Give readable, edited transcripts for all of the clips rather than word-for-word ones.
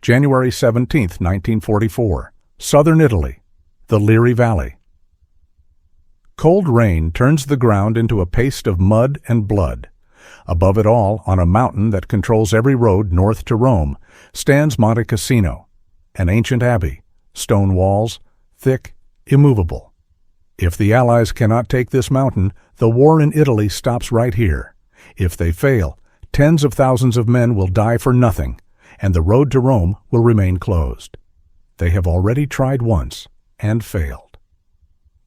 January 17, 1944. Southern Italy, the Liri Valley. Cold rain turns the ground into a paste of mud and blood. Above it all, on a mountain that controls every road north to Rome, stands Monte Cassino, an ancient abbey, stone walls, thick, immovable. If the Allies cannot take this mountain, the war in Italy stops right here. If they fail, tens of thousands of men will die for nothing, and the road to Rome will remain closed. They have already tried once and failed.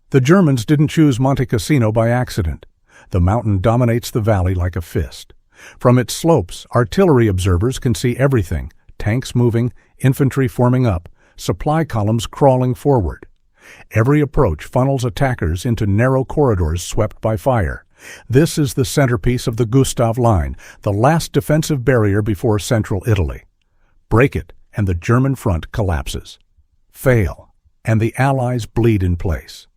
The Germans didn't choose Monte Cassino by accident. The mountain dominates the valley like a fist. From its slopes, artillery observers can see everything: tanks moving, infantry forming up, supply columns crawling forward. Every approach funnels attackers into narrow corridors swept by fire. This is the centerpiece of the Gustav Line, the last defensive barrier before central Italy. Break it, and the German front collapses. Fail, and the Allies bleed in place.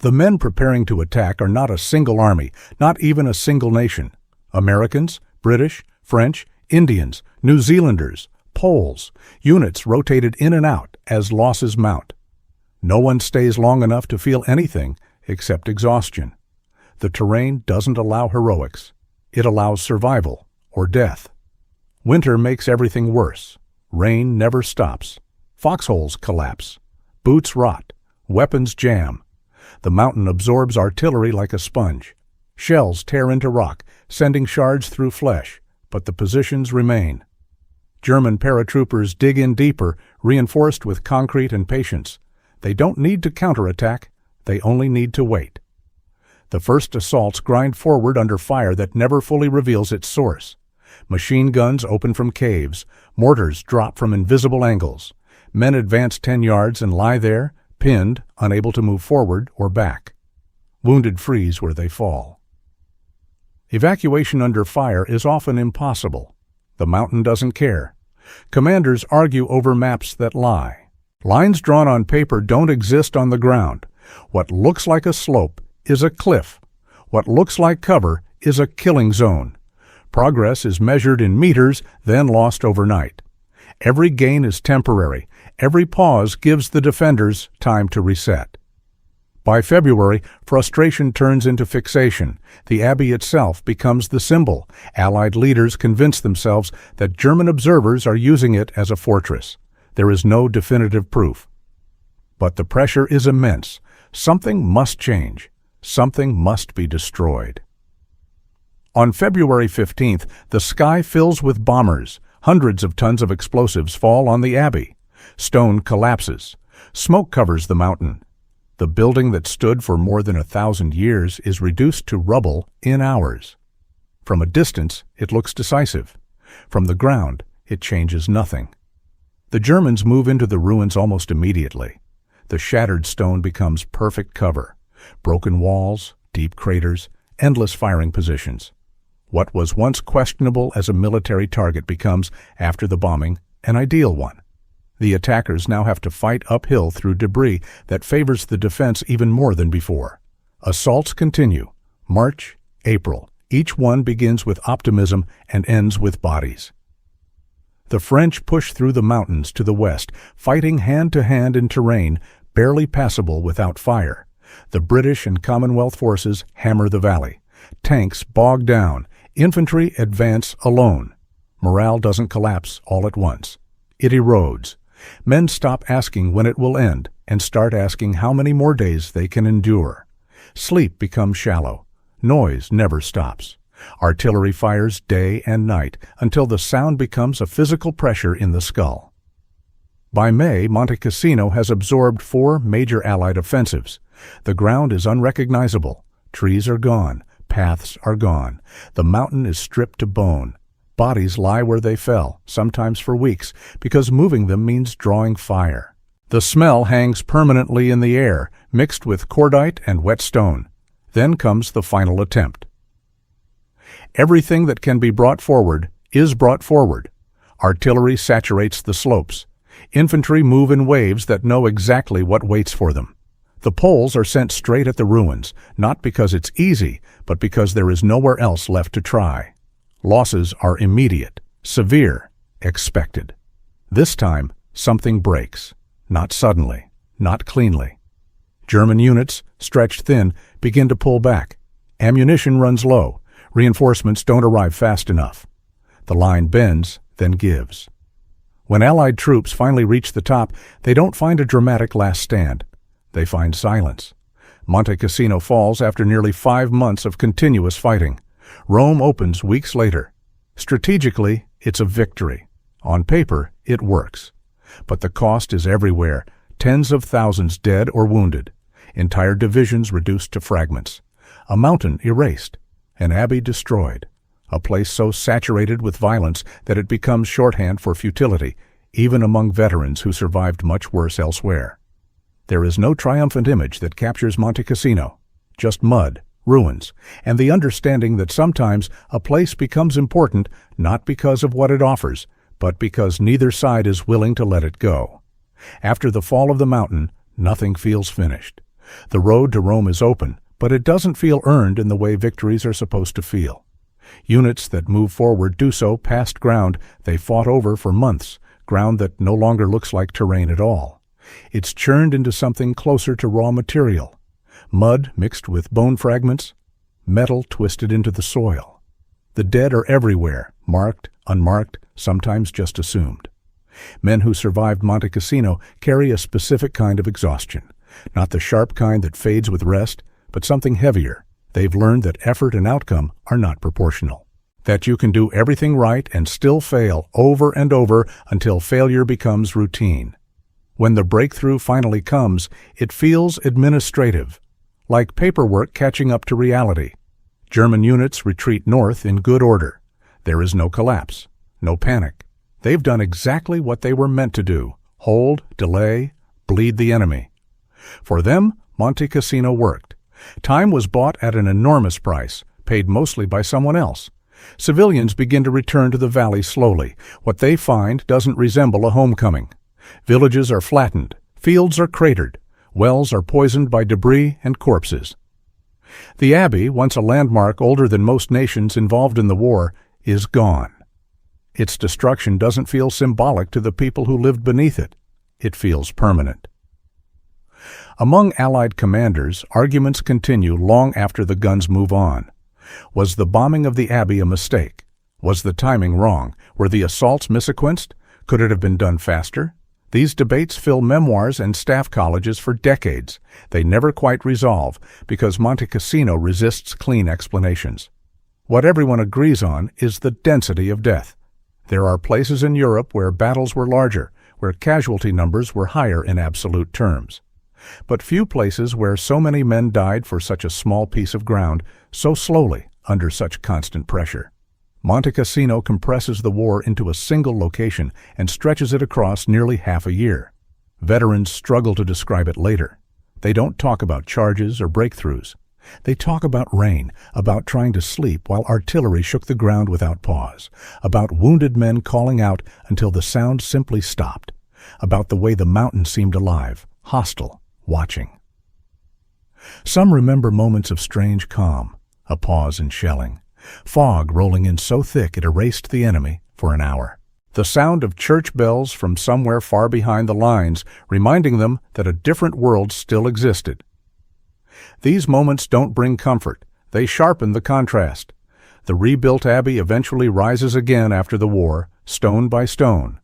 The men preparing to attack are not a single army, not even a single nation. Americans, British, French, Indians, New Zealanders, Poles, units rotated in and out as losses mount. No one stays long enough to feel anything except exhaustion. The terrain doesn't allow heroics. It allows survival or death. Winter makes everything worse. Rain never stops. Foxholes collapse. Boots rot. Weapons jam. The mountain absorbs artillery like a sponge. Shells tear into rock, sending shards through flesh, but the positions remain. German paratroopers dig in deeper, reinforced with concrete and patience. They don't need to counterattack. They only need to wait. The first assaults grind forward under fire that never fully reveals its source. Machine guns open from caves. Mortars drop from invisible angles. Men advance 10 yards and lie there, pinned, unable to move forward or back. Wounded freeze where they fall. Evacuation under fire is often impossible. The mountain doesn't care. Commanders argue over maps that lie. Lines drawn on paper don't exist on the ground. What looks like a slope is a cliff. What looks like cover is a killing zone. Progress is measured in meters, then lost overnight. Every gain is temporary. Every pause gives the defenders time to reset. By February, frustration turns into fixation. The abbey itself becomes the symbol. Allied leaders convince themselves that German observers are using it as a fortress. There is no definitive proof. But the pressure is immense. Something must change. Something must be destroyed. On February 15th, the sky fills with bombers. Hundreds of tons of explosives fall on the abbey. Stone collapses. Smoke covers the mountain. The building that stood for more than 1,000 years is reduced to rubble in hours. From a distance, it looks decisive. From the ground, it changes nothing. The Germans move into the ruins almost immediately. The shattered stone becomes perfect cover. Broken walls, deep craters, endless firing positions. What was once questionable as a military target becomes, after the bombing, an ideal one. The attackers now have to fight uphill through debris that favors the defense even more than before. Assaults continue. March, April. Each one begins with optimism and ends with bodies. The French push through the mountains to the west, fighting hand-to-hand in terrain barely passable without fire. The British and Commonwealth forces hammer the valley. Tanks bog down. Infantry advance alone. Morale doesn't collapse all at once. It erodes. Men stop asking when it will end and start asking how many more days they can endure. Sleep becomes shallow. Noise never stops. Artillery fires day and night until the sound becomes a physical pressure in the skull. By May, Monte Cassino has absorbed 4 major Allied offensives. The ground is unrecognizable. Trees are gone. Paths are gone. The mountain is stripped to bone. Bodies lie where they fell, sometimes for weeks, because moving them means drawing fire. The smell hangs permanently in the air, mixed with cordite and wet stone. Then comes the final attempt. Everything that can be brought forward is brought forward. Artillery saturates the slopes. Infantry move in waves that know exactly what waits for them. The Poles are sent straight at the ruins, not because it's easy, but because there is nowhere else left to try. Losses are immediate, severe, expected. This time, something breaks. Not suddenly, not cleanly. German units, stretched thin, begin to pull back. Ammunition runs low. Reinforcements don't arrive fast enough. The line bends, then gives. When Allied troops finally reach the top, they don't find a dramatic last stand. They find silence. Monte Cassino falls after nearly 5 months of continuous fighting. Rome opens weeks later. Strategically, it's a victory. On paper, it works. But the cost is everywhere. Tens of thousands dead or wounded. Entire divisions reduced to fragments. A mountain erased. An abbey destroyed. A place so saturated with violence that it becomes shorthand for futility, even among veterans who survived much worse elsewhere. There is no triumphant image that captures Monte Cassino. Just mud, ruins, and the understanding that sometimes a place becomes important not because of what it offers, but because neither side is willing to let it go. After the fall of the mountain, nothing feels finished. The road to Rome is open, but it doesn't feel earned in the way victories are supposed to feel. Units that move forward do so past ground they fought over for months, ground that no longer looks like terrain at all. It's churned into something closer to raw material. Mud mixed with bone fragments, metal twisted into the soil. The dead are everywhere, marked, unmarked, sometimes just assumed. Men who survived Monte Cassino carry a specific kind of exhaustion, not the sharp kind that fades with rest, but something heavier. They've learned that effort and outcome are not proportional, that you can do everything right and still fail over and over until failure becomes routine. When the breakthrough finally comes, it feels administrative, like paperwork catching up to reality. German units retreat north in good order. There is no collapse, no panic. They've done exactly what they were meant to do: hold, delay, bleed the enemy. For them, Monte Cassino worked. Time was bought at an enormous price, paid mostly by someone else. Civilians begin to return to the valley slowly. What they find doesn't resemble a homecoming. Villages are flattened, fields are cratered, wells are poisoned by debris and corpses. The abbey, once a landmark older than most nations involved in the war, is gone. Its destruction doesn't feel symbolic to the people who lived beneath it. It feels permanent. Among Allied commanders, arguments continue long after the guns move on. Was the bombing of the abbey a mistake? Was the timing wrong? Were the assaults missequenced? Could it have been done faster? These debates fill memoirs and staff colleges for decades. They never quite resolve because Monte Cassino resists clean explanations. What everyone agrees on is the density of death. There are places in Europe where battles were larger, where casualty numbers were higher in absolute terms. But few places where so many men died for such a small piece of ground, so slowly, under such constant pressure. Monte Cassino compresses the war into a single location and stretches it across nearly half a year. Veterans struggle to describe it later. They don't talk about charges or breakthroughs. They talk about rain, about trying to sleep while artillery shook the ground without pause, about wounded men calling out until the sound simply stopped, about the way the mountain seemed alive, hostile, watching. Some remember moments of strange calm, a pause in shelling, fog rolling in so thick it erased the enemy for an hour. The sound of church bells from somewhere far behind the lines, reminding them that a different world still existed. These moments don't bring comfort. They sharpen the contrast. The rebuilt abbey eventually rises again after the war, stone by stone.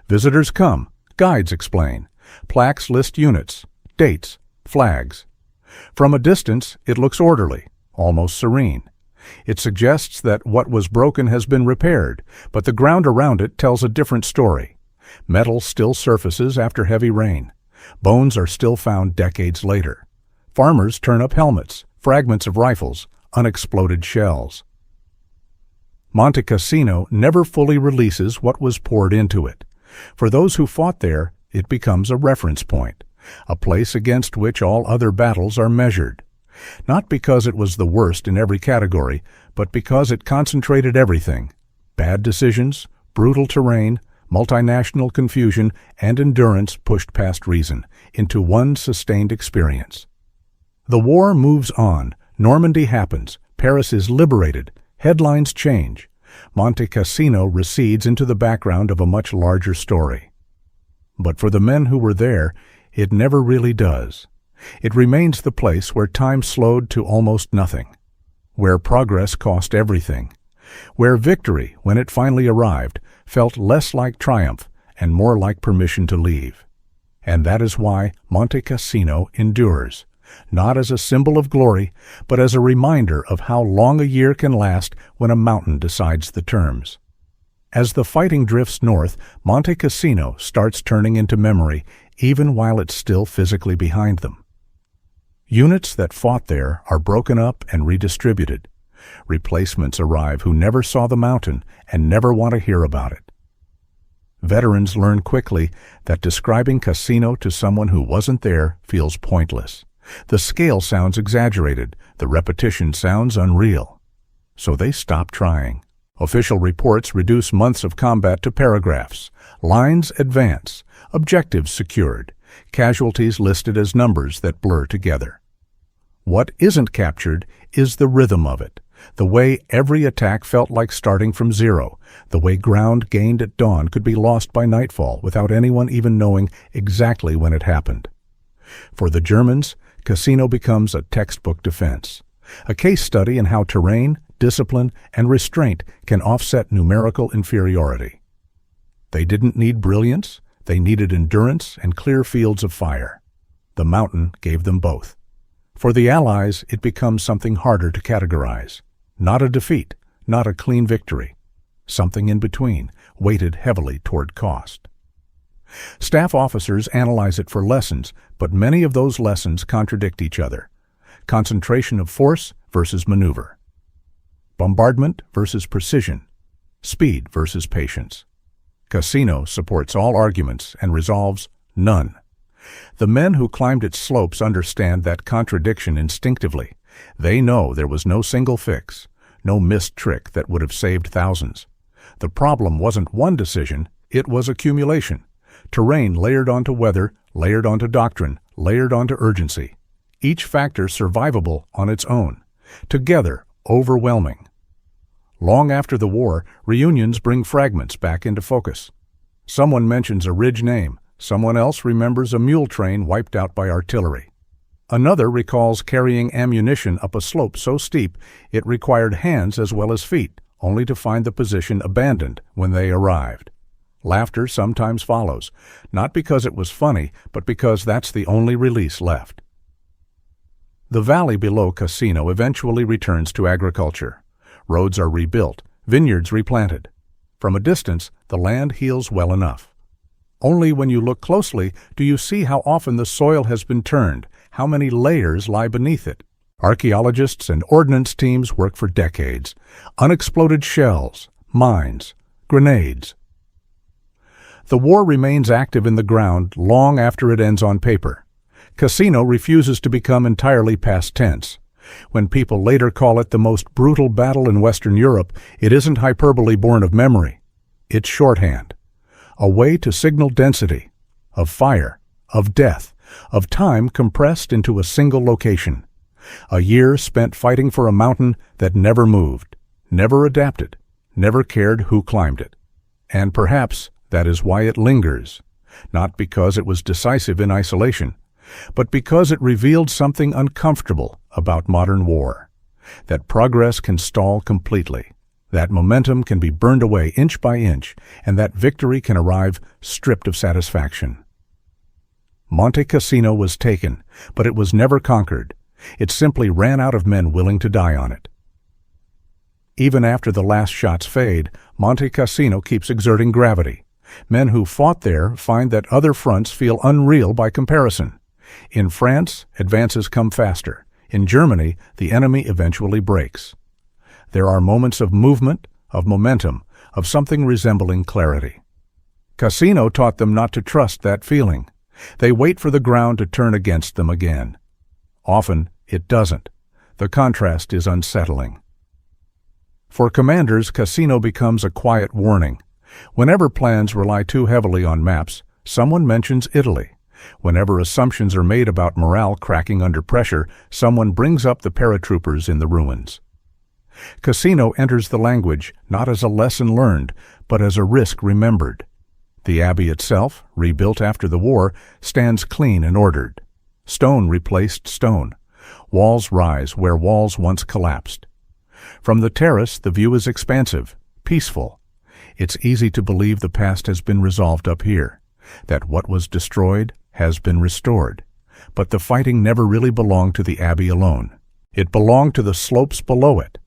Visitors come. Guides explain. Plaques list units, dates, flags. From a distance, it looks orderly, almost serene. It suggests that what was broken has been repaired, but the ground around it tells a different story. Metal still surfaces after heavy rain. Bones are still found decades later. Farmers turn up helmets, fragments of rifles, unexploded shells. Monte Cassino never fully releases what was poured into it. For those who fought there, it becomes a reference point, a place against which all other battles are measured. Not because it was the worst in every category, but because it concentrated everything: bad decisions, brutal terrain, multinational confusion, and endurance pushed past reason, into one sustained experience. The war moves on. Normandy happens. Paris is liberated. Headlines change. Monte Cassino recedes into the background of a much larger story. But for the men who were there, it never really does. It remains the place where time slowed to almost nothing, where progress cost everything, where victory, when it finally arrived, felt less like triumph and more like permission to leave. And that is why Monte Cassino endures, not as a symbol of glory, but as a reminder of how long a year can last when a mountain decides the terms. As the fighting drifts north, Monte Cassino starts turning into memory, even while it's still physically behind them. Units that fought there are broken up and redistributed. Replacements arrive who never saw the mountain and never want to hear about it. Veterans learn quickly that describing Cassino to someone who wasn't there feels pointless. The scale sounds exaggerated, the repetition sounds unreal. So they stop trying. Official reports reduce months of combat to paragraphs. Lines advance, objectives secured, casualties listed as numbers that blur together. What isn't captured is the rhythm of it, the way every attack felt like starting from zero, the way ground gained at dawn could be lost by nightfall without anyone even knowing exactly when it happened. For the Germans, Cassino becomes a textbook defense, a case study in how terrain, discipline, and restraint can offset numerical inferiority. They didn't need brilliance, they needed endurance and clear fields of fire. The mountain gave them both. For the Allies, it becomes something harder to categorize. Not a defeat, not a clean victory. Something in between, weighted heavily toward cost. Staff officers analyze it for lessons, but many of those lessons contradict each other. Concentration of force versus maneuver. Bombardment versus precision. Speed versus patience. Cassino supports all arguments and resolves none. The men who climbed its slopes understand that contradiction instinctively. They know there was no single fix, no missed trick that would have saved thousands. The problem wasn't one decision, it was accumulation. Terrain layered onto weather, layered onto doctrine, layered onto urgency. Each factor survivable on its own. Together, overwhelming. Long after the war, reunions bring fragments back into focus. Someone mentions a ridge name. Someone else remembers a mule train wiped out by artillery. Another recalls carrying ammunition up a slope so steep it required hands as well as feet, only to find the position abandoned when they arrived. Laughter sometimes follows, not because it was funny, but because that's the only release left. The valley below Cassino eventually returns to agriculture. Roads are rebuilt, vineyards replanted. From a distance, the land heals well enough. Only when you look closely do you see how often the soil has been turned, how many layers lie beneath it. Archaeologists and ordnance teams work for decades. Unexploded shells, mines, grenades. The war remains active in the ground long after it ends on paper. Cassino refuses to become entirely past tense. When people later call it the most brutal battle in Western Europe, it isn't hyperbole born of memory. It's shorthand. A way to signal density, of fire, of death, of time compressed into a single location. A year spent fighting for a mountain that never moved, never adapted, never cared who climbed it. And perhaps that is why it lingers, not because it was decisive in isolation, but because it revealed something uncomfortable about modern war, that progress can stall completely, that momentum can be burned away inch by inch, and that victory can arrive stripped of satisfaction. Monte Cassino was taken, but it was never conquered. It simply ran out of men willing to die on it. Even after the last shots fade, Monte Cassino keeps exerting gravity. Men who fought there find that other fronts feel unreal by comparison. In France, advances come faster. In Germany, the enemy eventually breaks. There are moments of movement, of momentum, of something resembling clarity. Cassino taught them not to trust that feeling. They wait for the ground to turn against them again. Often, it doesn't. The contrast is unsettling. For commanders, Cassino becomes a quiet warning. Whenever plans rely too heavily on maps, someone mentions Italy. Whenever assumptions are made about morale cracking under pressure, someone brings up the paratroopers in the ruins. Cassino enters the language not as a lesson learned, but as a risk remembered. The abbey itself, rebuilt after the war, stands clean and ordered. Stone replaced stone. Walls rise where walls once collapsed. From the terrace, the view is expansive, peaceful. It's easy to believe the past has been resolved up here, that what was destroyed has been restored. But the fighting never really belonged to the abbey alone. It belonged to the slopes below it,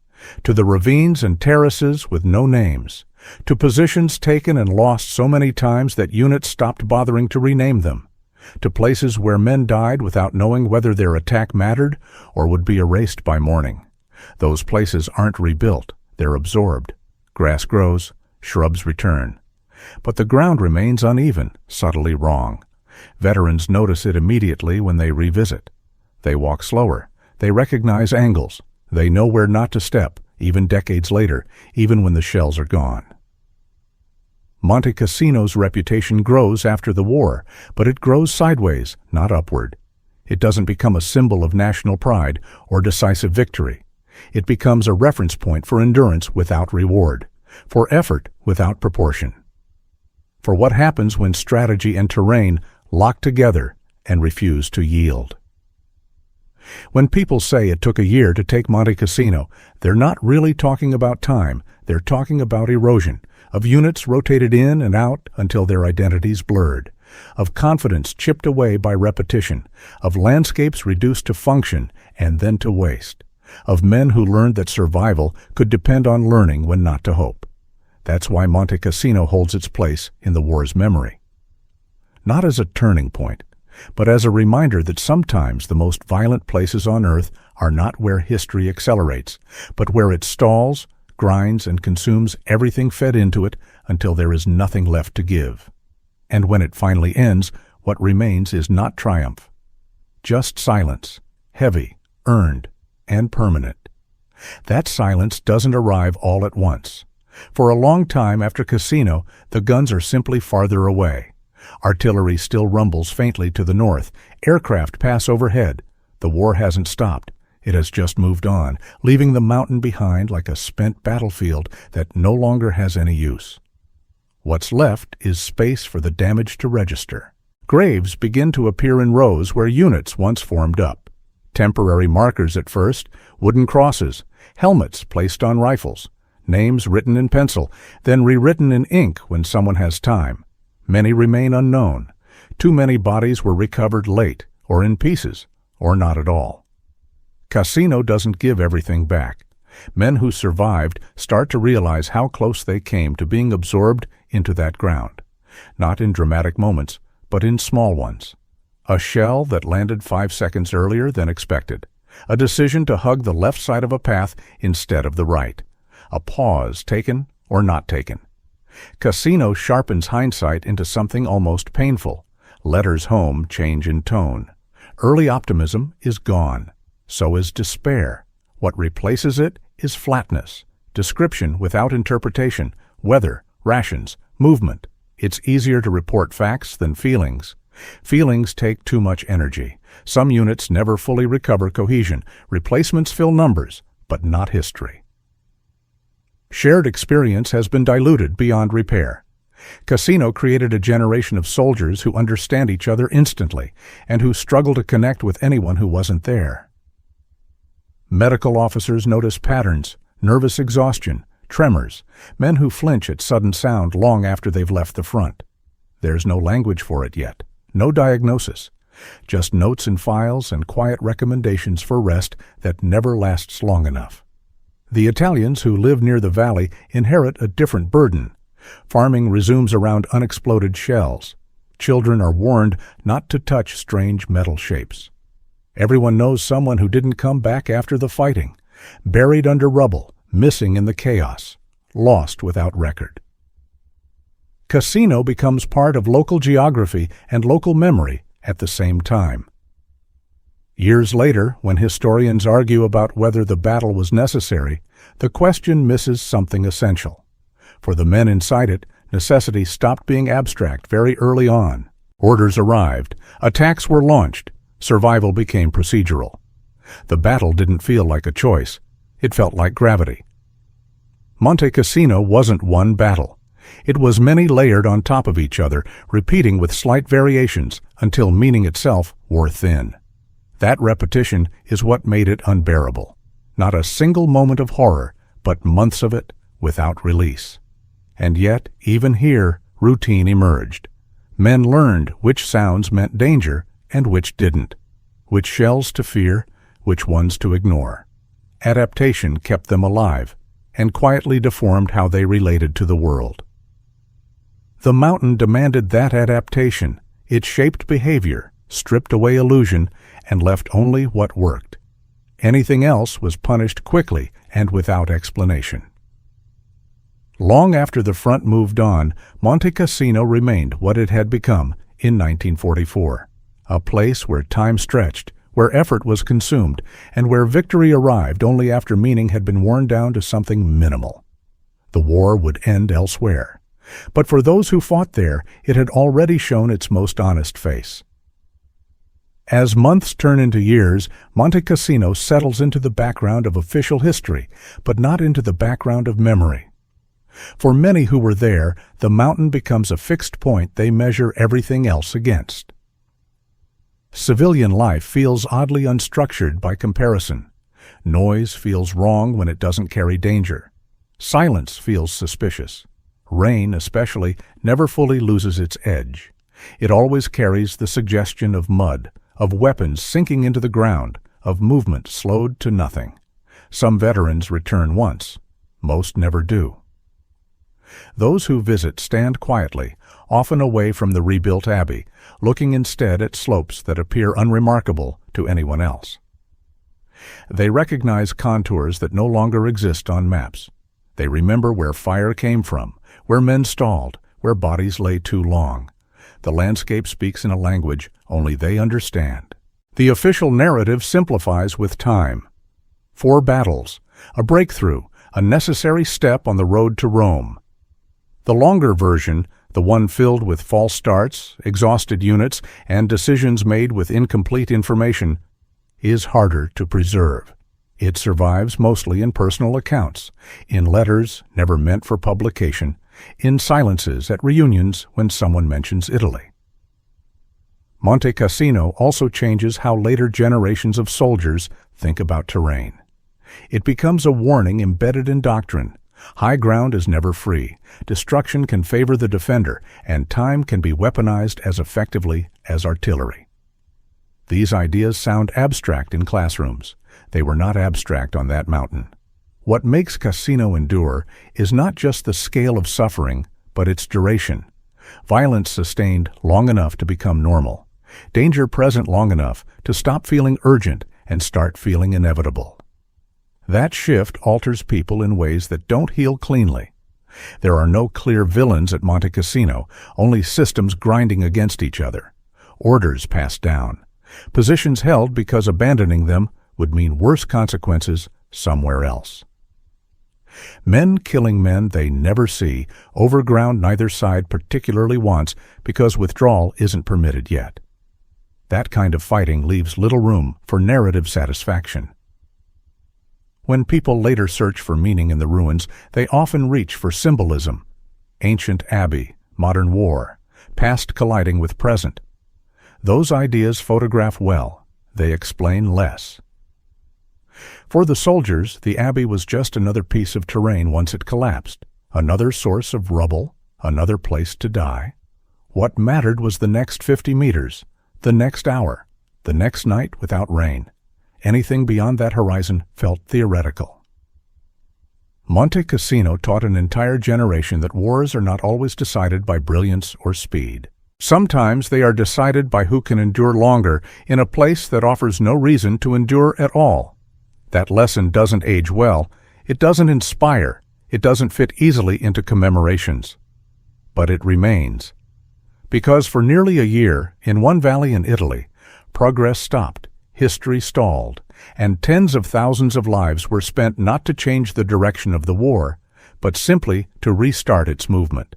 to the ravines and terraces with no names, to positions taken and lost so many times that units stopped bothering to rename them, to places where men died without knowing whether their attack mattered or would be erased by morning. Those places aren't rebuilt, they're absorbed. Grass grows, shrubs return. But the ground remains uneven, subtly wrong. Veterans notice it immediately when they revisit. They walk slower. They recognize angles. They know where not to step, even decades later, even when the shells are gone. Monte Cassino's reputation grows after the war, but it grows sideways, not upward. It doesn't become a symbol of national pride or decisive victory. It becomes a reference point for endurance without reward, for effort without proportion, for what happens when strategy and terrain lock together and refuse to yield. When people say it took a year to take Monte Cassino, they're not really talking about time, they're talking about erosion, of units rotated in and out until their identities blurred, of confidence chipped away by repetition, of landscapes reduced to function and then to waste, of men who learned that survival could depend on learning when not to hope. That's why Monte Cassino holds its place in the war's memory. Not as a turning point, but as a reminder that sometimes the most violent places on earth are not where history accelerates, but where it stalls, grinds, and consumes everything fed into it until there is nothing left to give. And when it finally ends, what remains is not triumph, just silence, heavy, earned, and permanent. That silence doesn't arrive all at once. For a long time after Cassino, the guns are simply farther away. Artillery still rumbles faintly to the north. Aircraft pass overhead. The war hasn't stopped. It has just moved on, leaving the mountain behind like a spent battlefield that no longer has any use. What's left is space for the damage to register. Graves begin to appear in rows where units once formed up. Temporary markers at first, wooden crosses, helmets placed on rifles, names written in pencil, then rewritten in ink when someone has time. Many remain unknown. Too many bodies were recovered late, or in pieces, or not at all. Cassino doesn't give everything back. Men who survived start to realize how close they came to being absorbed into that ground. Not in dramatic moments, but in small ones. A shell that landed 5 seconds earlier than expected. A decision to hug the left side of a path instead of the right. A pause taken or not taken. Cassino sharpens hindsight into something almost painful. Letters home change in tone. Early optimism is gone. So is despair. What replaces it is flatness, description without interpretation, weather, rations, movement. It's easier to report facts than feelings. Feelings take too much energy. Some units never fully recover cohesion. Replacements fill numbers, but not history. Shared experience has been diluted beyond repair. Cassino created a generation of soldiers who understand each other instantly and who struggle to connect with anyone who wasn't there. Medical officers notice patterns, nervous exhaustion, tremors, men who flinch at sudden sound long after they've left the front. There's no language for it yet, no diagnosis, just notes and files and quiet recommendations for rest that never lasts long enough. The Italians who live near the valley inherit a different burden. Farming resumes around unexploded shells. Children are warned not to touch strange metal shapes. Everyone knows someone who didn't come back after the fighting, buried under rubble, missing in the chaos, lost without record. Cassino becomes part of local geography and local memory at the same time. Years later, when historians argue about whether the battle was necessary, the question misses something essential. For the men inside it, necessity stopped being abstract very early on. Orders arrived, attacks were launched, survival became procedural. The battle didn't feel like a choice. It felt like gravity. Monte Cassino wasn't one battle. It was many layered on top of each other, repeating with slight variations until meaning itself wore thin. That repetition is what made it unbearable. Not a single moment of horror, but months of it without release. And yet, even here, routine emerged. Men learned which sounds meant danger and which didn't, which shells to fear, which ones to ignore. Adaptation kept them alive and quietly deformed how they related to the world. The mountain demanded that adaptation. It shaped behavior, stripped away illusion, and left only what worked. Anything else was punished quickly and without explanation. Long after the front moved on, Monte Cassino remained what it had become in 1944, a place where time stretched, where effort was consumed, and where victory arrived only after meaning had been worn down to something minimal. The war would end elsewhere. But for those who fought there, it had already shown its most honest face. As months turn into years, Monte Cassino settles into the background of official history, but not into the background of memory. For many who were there, the mountain becomes a fixed point they measure everything else against. Civilian life feels oddly unstructured by comparison. Noise feels wrong when it doesn't carry danger. Silence feels suspicious. Rain, especially, never fully loses its edge. It always carries the suggestion of mud, of weapons sinking into the ground, of movement slowed to nothing. Some veterans return once. Most never do. Those who visit stand quietly, often away from the rebuilt abbey, looking instead at slopes that appear unremarkable to anyone else. They recognize contours that no longer exist on maps. They remember where fire came from, where men stalled, where bodies lay too long. The landscape speaks in a language only they understand. The official narrative simplifies with time. 4 battles, a breakthrough, a necessary step on the road to Rome. The longer version, the one filled with false starts, exhausted units, and decisions made with incomplete information, is harder to preserve. It survives mostly in personal accounts, in letters never meant for publication, in silences at reunions when someone mentions Italy. Monte Cassino also changes how later generations of soldiers think about terrain. It becomes a warning embedded in doctrine. High ground is never free. Destruction can favor the defender, and time can be weaponized as effectively as artillery. These ideas sound abstract in classrooms. They were not abstract on that mountain. What makes Cassino endure is not just the scale of suffering, but its duration. Violence sustained long enough to become normal. Danger present long enough to stop feeling urgent and start feeling inevitable. That shift alters people in ways that don't heal cleanly. There are no clear villains at Monte Cassino, only systems grinding against each other. Orders passed down. Positions held because abandoning them would mean worse consequences somewhere else. Men killing men they never see, over ground neither side particularly wants because withdrawal isn't permitted yet. That kind of fighting leaves little room for narrative satisfaction. When people later search for meaning in the ruins, they often reach for symbolism. Ancient abbey, modern war, past colliding with present. Those ideas photograph well. They explain less. For the soldiers, the abbey was just another piece of terrain once it collapsed, another source of rubble, another place to die. What mattered was the next 50 meters, the next hour, the next night without rain. Anything beyond that horizon felt theoretical. Monte Cassino taught an entire generation that wars are not always decided by brilliance or speed. Sometimes they are decided by who can endure longer in a place that offers no reason to endure at all. That lesson doesn't age well, it doesn't inspire, it doesn't fit easily into commemorations. But it remains. Because for nearly a year, in one valley in Italy, progress stopped. History stalled, and tens of thousands of lives were spent not to change the direction of the war, but simply to restart its movement.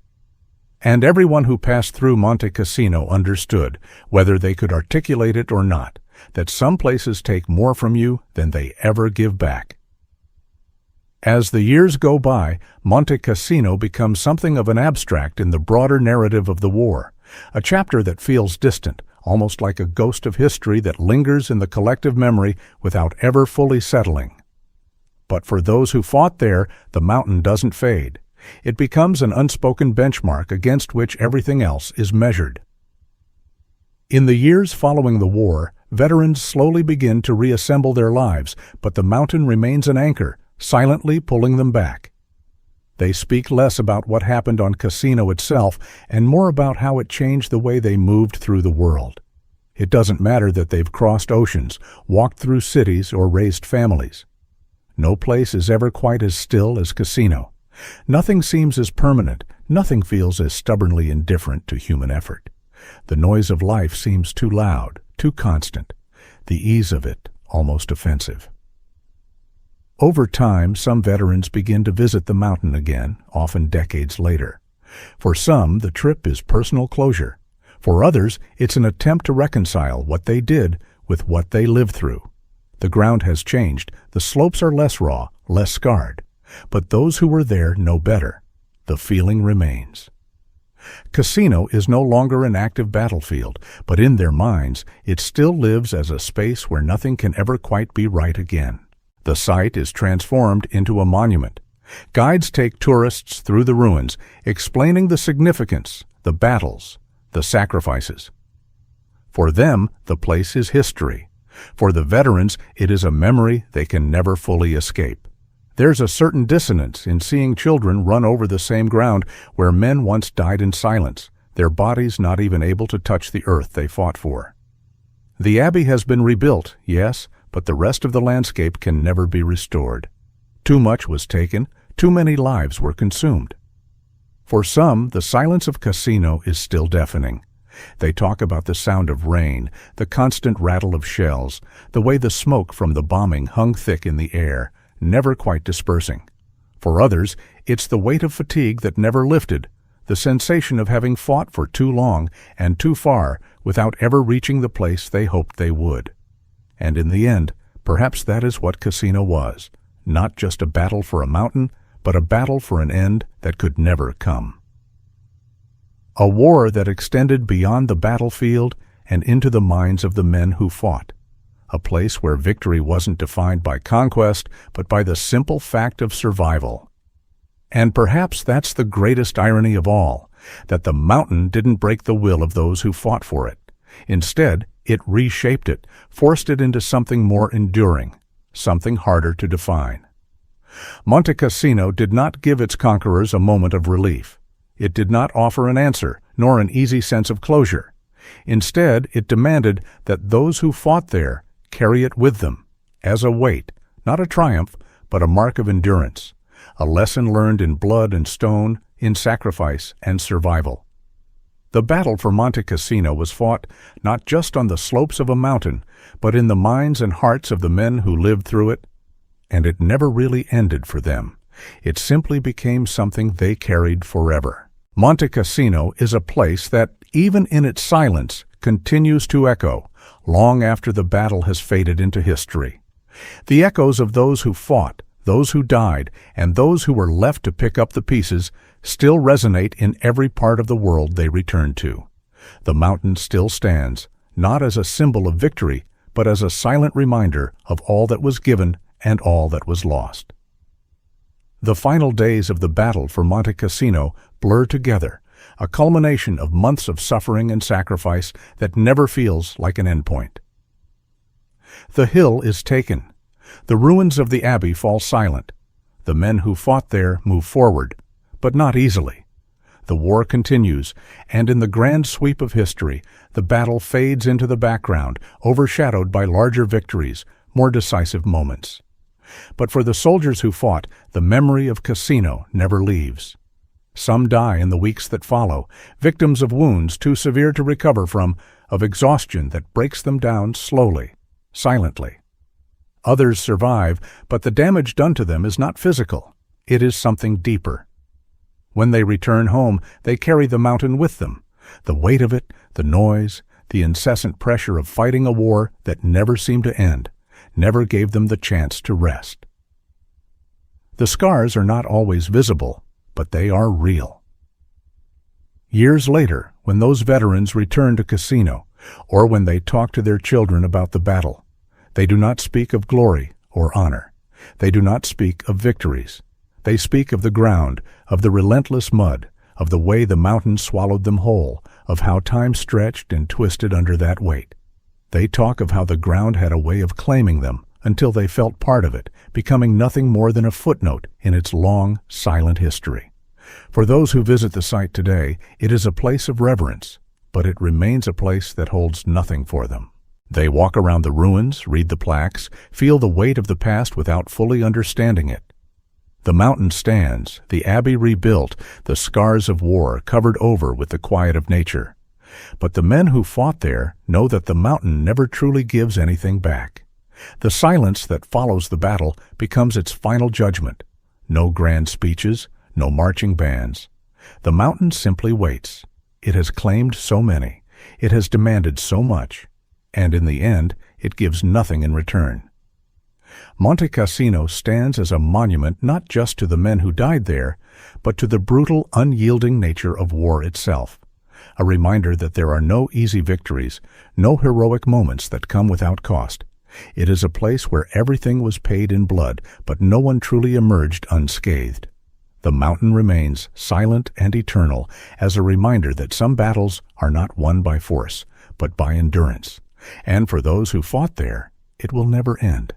And everyone who passed through Monte Cassino understood, whether they could articulate it or not, that some places take more from you than they ever give back. As the years go by, Monte Cassino becomes something of an abstract in the broader narrative of the war, a chapter that feels distant, almost like a ghost of history that lingers in the collective memory without ever fully settling. But for those who fought there, the mountain doesn't fade. It becomes an unspoken benchmark against which everything else is measured. In the years following the war, veterans slowly begin to reassemble their lives, but the mountain remains an anchor, silently pulling them back. They speak less about what happened on Cassino itself and more about how it changed the way they moved through the world. It doesn't matter that they've crossed oceans, walked through cities, or raised families. No place is ever quite as still as Cassino. Nothing seems as permanent, nothing feels as stubbornly indifferent to human effort. The noise of life seems too loud, too constant, the ease of it almost offensive. Over time, some veterans begin to visit the mountain again, often decades later. For some, the trip is personal closure. For others, it's an attempt to reconcile what they did with what they lived through. The ground has changed, the slopes are less raw, less scarred. But those who were there know better. The feeling remains. Cassino is no longer an active battlefield, but in their minds, it still lives as a space where nothing can ever quite be right again. The site is transformed into a monument. Guides take tourists through the ruins, explaining the significance, the battles, the sacrifices. For them, the place is history. For the veterans, it is a memory they can never fully escape. There's a certain dissonance in seeing children run over the same ground where men once died in silence, their bodies not even able to touch the earth they fought for. The abbey has been rebuilt, yes, but the rest of the landscape can never be restored. Too much was taken, too many lives were consumed. For some, the silence of Cassino is still deafening. They talk about the sound of rain, the constant rattle of shells, the way the smoke from the bombing hung thick in the air, never quite dispersing. For others, it's the weight of fatigue that never lifted, the sensation of having fought for too long and too far without ever reaching the place they hoped they would. And in the end, perhaps that is what Cassino was, not just a battle for a mountain, but a battle for an end that could never come. A war that extended beyond the battlefield and into the minds of the men who fought. A place where victory wasn't defined by conquest, but by the simple fact of survival. And perhaps that's the greatest irony of all, that the mountain didn't break the will of those who fought for it. Instead, it reshaped it, forced it into something more enduring, something harder to define. Monte Cassino did not give its conquerors a moment of relief. It did not offer an answer, nor an easy sense of closure. Instead, it demanded that those who fought there carry it with them, as a weight, not a triumph, but a mark of endurance, a lesson learned in blood and stone, in sacrifice and survival. The battle for Monte Cassino was fought not just on the slopes of a mountain, but in the minds and hearts of the men who lived through it, and it never really ended for them. It simply became something they carried forever. Monte Cassino is a place that, even in its silence, continues to echo, long after the battle has faded into history. The echoes of those who fought, those who died, and those who were left to pick up the pieces still resonate in every part of the world they return to. The mountain still stands, not as a symbol of victory, but as a silent reminder of all that was given and all that was lost. The final days of the battle for Monte Cassino blur together, a culmination of months of suffering and sacrifice that never feels like an endpoint. The hill is taken. The ruins of the abbey fall silent. The men who fought there move forward, but not easily. The war continues, and in the grand sweep of history, the battle fades into the background, overshadowed by larger victories, more decisive moments. But for the soldiers who fought, the memory of Cassino never leaves. Some die in the weeks that follow, victims of wounds too severe to recover from, of exhaustion that breaks them down slowly, silently. Others survive, but the damage done to them is not physical. It is something deeper. When they return home, they carry the mountain with them. The weight of it, the noise, the incessant pressure of fighting a war that never seemed to end, never gave them the chance to rest. The scars are not always visible, but they are real. Years later, when those veterans return to Cassino, or when they talk to their children about the battle, they do not speak of glory or honor. They do not speak of victories. They speak of the ground, of the relentless mud, of the way the mountains swallowed them whole, of how time stretched and twisted under that weight. They talk of how the ground had a way of claiming them until they felt part of it, becoming nothing more than a footnote in its long, silent history. For those who visit the site today, it is a place of reverence, but it remains a place that holds nothing for them. They walk around the ruins, read the plaques, feel the weight of the past without fully understanding it. The mountain stands, the abbey rebuilt, the scars of war covered over with the quiet of nature. But the men who fought there know that the mountain never truly gives anything back. The silence that follows the battle becomes its final judgment. No grand speeches, no marching bands. The mountain simply waits. It has claimed so many. It has demanded so much. And in the end, it gives nothing in return. Monte Cassino stands as a monument not just to the men who died there, but to the brutal, unyielding nature of war itself. A reminder that there are no easy victories, no heroic moments that come without cost. It is a place where everything was paid in blood, but no one truly emerged unscathed. The mountain remains silent and eternal as a reminder that some battles are not won by force, but by endurance. And for those who fought there, it will never end.